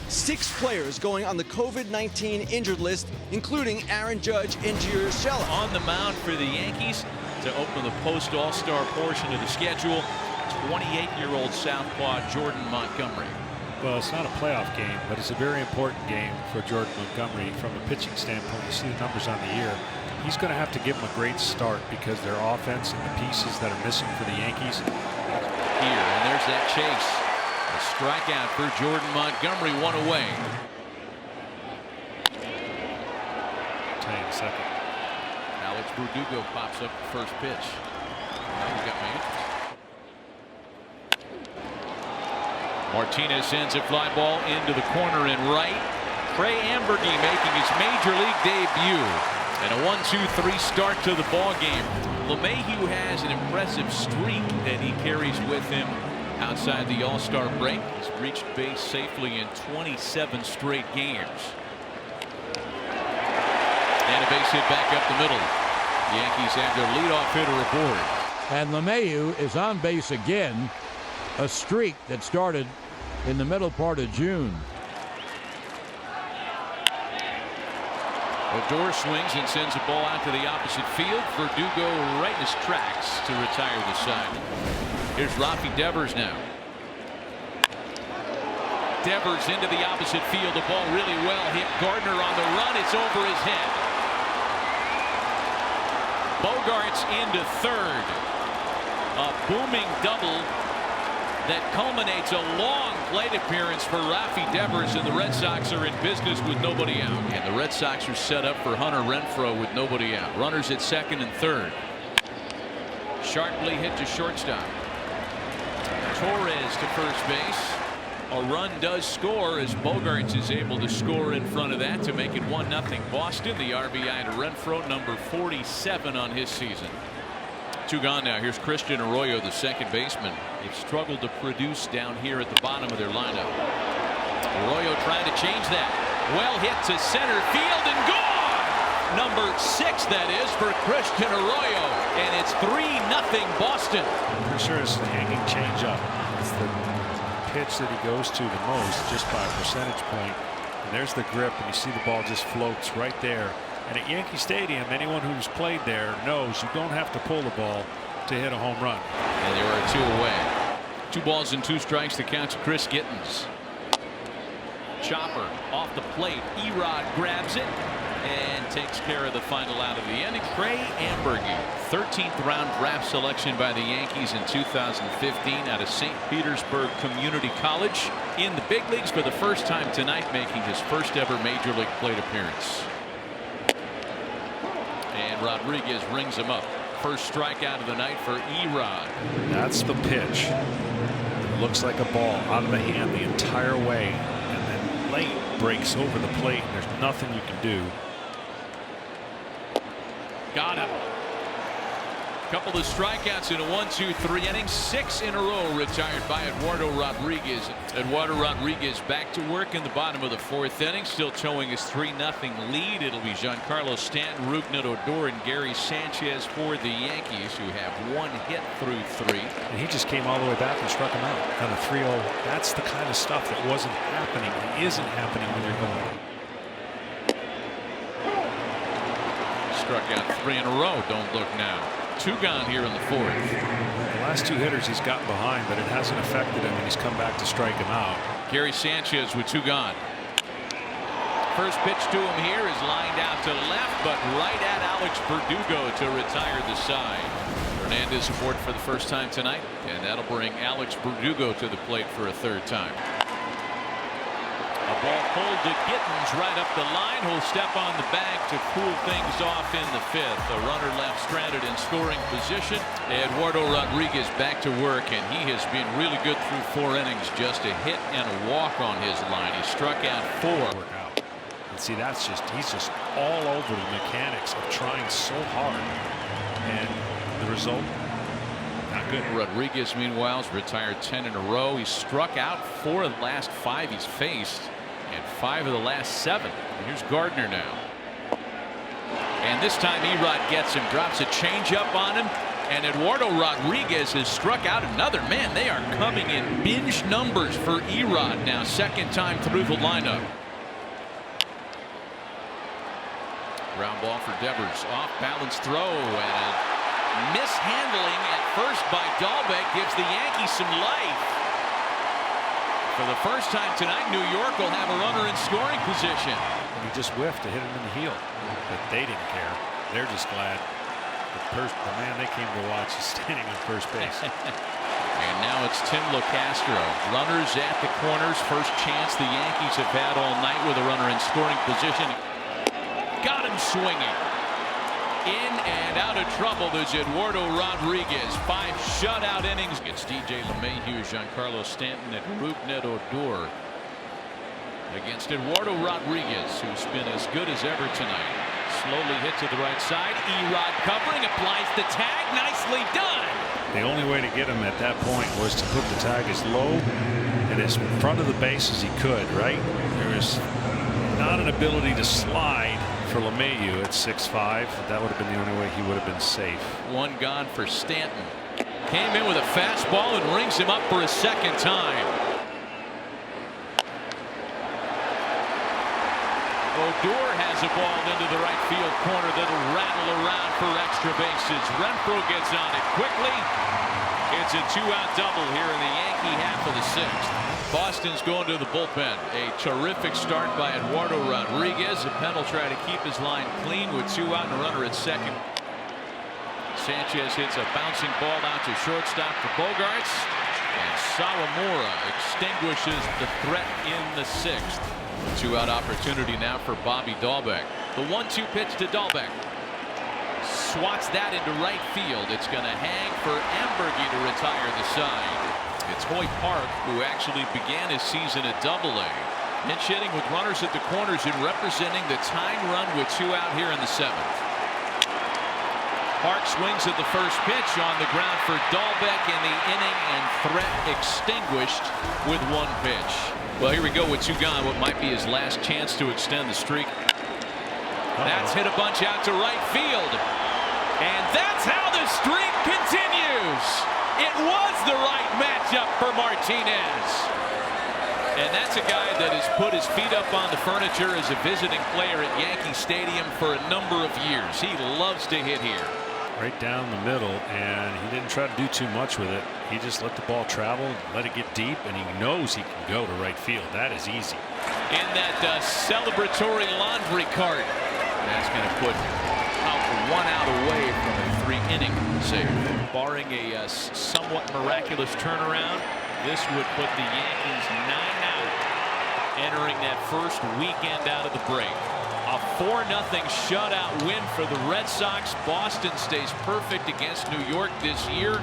6 players going on the COVID-19 injured list, including Aaron Judge and Gio Urshela. On the mound for the Yankees to open the post All-Star portion of the schedule, 28-year-old southpaw Jordan Montgomery. Well, it's not a playoff game, but it's a very important game for Jordan Montgomery from a pitching standpoint. You see the numbers on the year. He's going to have to give them a great start because their offense and the pieces that are missing for the Yankees. Here, and there's that chase. A strikeout for Jordan Montgomery, 1 away. I'll tell you in a second. Alex Verdugo pops up the first pitch. Now we got my interest. Martinez sends a fly ball into the corner and right. Trey Ambergy making his major league debut. And a 1-2-3 start to the ball game. LeMahieu has an impressive streak that he carries with him outside the All-Star break. He's reached base safely in 27 straight games. And a base hit back up the middle. The Yankees have their leadoff hitter aboard. And LeMahieu is on base again. A streak that started in the middle part of June. Odor swings and sends a ball out to the opposite field. Verdugo right in his tracks to retire the side. Here's Rafi Devers now. Devers into the opposite field. The ball really well hit. Gardner on the run. It's over his head. Bogarts into third. A booming double that culminates a long plate appearance for Rafi Devers, and the Red Sox are in business with nobody out. And the Red Sox are set up for Hunter Renfroe with nobody out. Runners at second and third. Sharply hit to shortstop. Torres to first base. A run does score as Bogarts is able to score in front of that to make it 1-0 Boston. The RBI to Renfroe, number 47 on his season. 2 gone now. Here's Christian Arroyo, the second baseman. They've struggled to produce down here at the bottom of their lineup. Arroyo trying to change that. Well hit to center field and gone. Number 6, that is, for Christian Arroyo. And it's 3-0 Boston. I'm pretty sure it's the hanging changeup. It's the pitch that he goes to the most, just by a percentage point. And there's the grip, and you see the ball just floats right there. And at Yankee Stadium, anyone who's played there knows you don't have to pull the ball to hit a home run. And there are 2 away. 2 balls and 2 strikes to count to Chris Gittens. Chopper off the plate. Erod grabs it and takes care of the final out of the inning. Trey Ambergy, 13th round draft selection by the Yankees in 2015 out of St. Petersburg Community College. In the big leagues for the first time tonight, making his first ever major league plate appearance. And Rodriguez rings him up. First strikeout of the night for Erod. That's the pitch. It looks like a ball out of the hand the entire way, and then late breaks over the plate, and there's nothing you can do. Got him. Couple of strikeouts in a 1-2-3 inning. 6 in a row retired by Eduardo Rodriguez. Eduardo Rodriguez back to work in the bottom of the 4th inning, still towing his 3-0 lead. It'll be Giancarlo Stanton, Rougned Odor, and Gary Sanchez for the Yankees, who have 1 hit through 3. And he just came all the way back and struck him out on a 3-0. That's the kind of stuff that wasn't happening and isn't happening when you're going. Struck out 3 in a row. Don't look now. 2 gone here in the 4th. The last 2 hitters he's gotten behind, but it hasn't affected him, and he's come back to strike him out. Gary Sanchez with 2 gone. First pitch to him here is lined out to left, but right at Alex Verdugo to retire the side. Hernandez aboard for the first time tonight, and that'll bring Alex Verdugo to the plate for a 3rd time. A ball pulled to Gittens right up the line. Who'll step on the bag to cool things off in the 5th. A runner left stranded in scoring position. Eduardo Rodriguez back to work, and he has been really good through 4 innings. Just a hit and a walk on his line. He struck out 4. And see, he's just all over the mechanics of trying so hard, and the result, not good. Rodriguez, meanwhile, has retired 10 in a row. He's struck out 4 of the last 5 he's faced, and 5 of the last 7. And here's Gardner now. And this time Erod gets him, drops a changeup on him, And Eduardo Rodriguez has struck out another. Man, they are coming in binge numbers for Erod now. Second time through the lineup. Ground ball for Devers. Off balance throw and a mishandling at first by Dahlbeck gives the Yankees some life. For the first time tonight, New York will have a runner in scoring position. And he just whiffed to hit him in the heel, but they didn't care. They're just glad the man they came to watch is standing on first base. And now it's Tim Locastro. Runners at the corners. First chance the Yankees have had all night with a runner in scoring position. Got him swinging. In and out of trouble is Eduardo Rodriguez. 5 shutout innings. It's DJ LeMahieu, Giancarlo Stanton, and Rougned Odor against Eduardo Rodriguez, who's been as good as ever tonight. Slowly hit to the right side. Erod covering, applies the tag. Nicely done. The only way to get him at that point was to put the tag as low and as in front of the base as he could, right? There is not an ability to slide for LeMahieu at 6'5". That would have been the only way he would have been safe. One gone for Stanton. Came in with a fastball and rings him up for a second time. Odor has a ball into the right field corner that'll rattle around for extra bases. Renfroe gets on it quickly. It's a 2-out double here in the Yankee half of the 6th. Boston's going to the bullpen. A terrific start by Eduardo Rodriguez. Penn will try to keep his line clean with 2 out and a runner at second. Sanchez hits a bouncing ball out to shortstop for Bogarts. And Sawamura extinguishes the threat in the 6th. 2-out opportunity now for Bobby Dahlbeck. The 1-2 pitch to Dahlbeck. Swats that into right field. It's going to hang for Ambergy to retire the side. It's Hoyt Park, who actually began his season at Double-A. Pinch hitting with runners at the corners and representing the tying run with 2 out here in the 7th. Park swings at the first pitch on the ground for Dahlbeck in the inning, and threat extinguished with 1 pitch. Well, here we go with 2 gone. What might be his last chance to extend the streak. That's hit a bunch out to right field. And that's how the streak continues. It was the right matchup for Martinez. And that's a guy that has put his feet up on the furniture as a visiting player at Yankee Stadium for a number of years. He loves to hit here. Right down the middle, and he didn't try to do too much with it. He just let the ball travel, let it get deep, and he knows he can go to right field. That is easy. In that celebratory laundry cart. That's going to put out 1 out away from a 3-inning save. Barring a somewhat miraculous turnaround, this would put the Yankees 9 out entering that first weekend out of the break. A 4-0 shutout win for the Red Sox. Boston stays perfect against New York this year.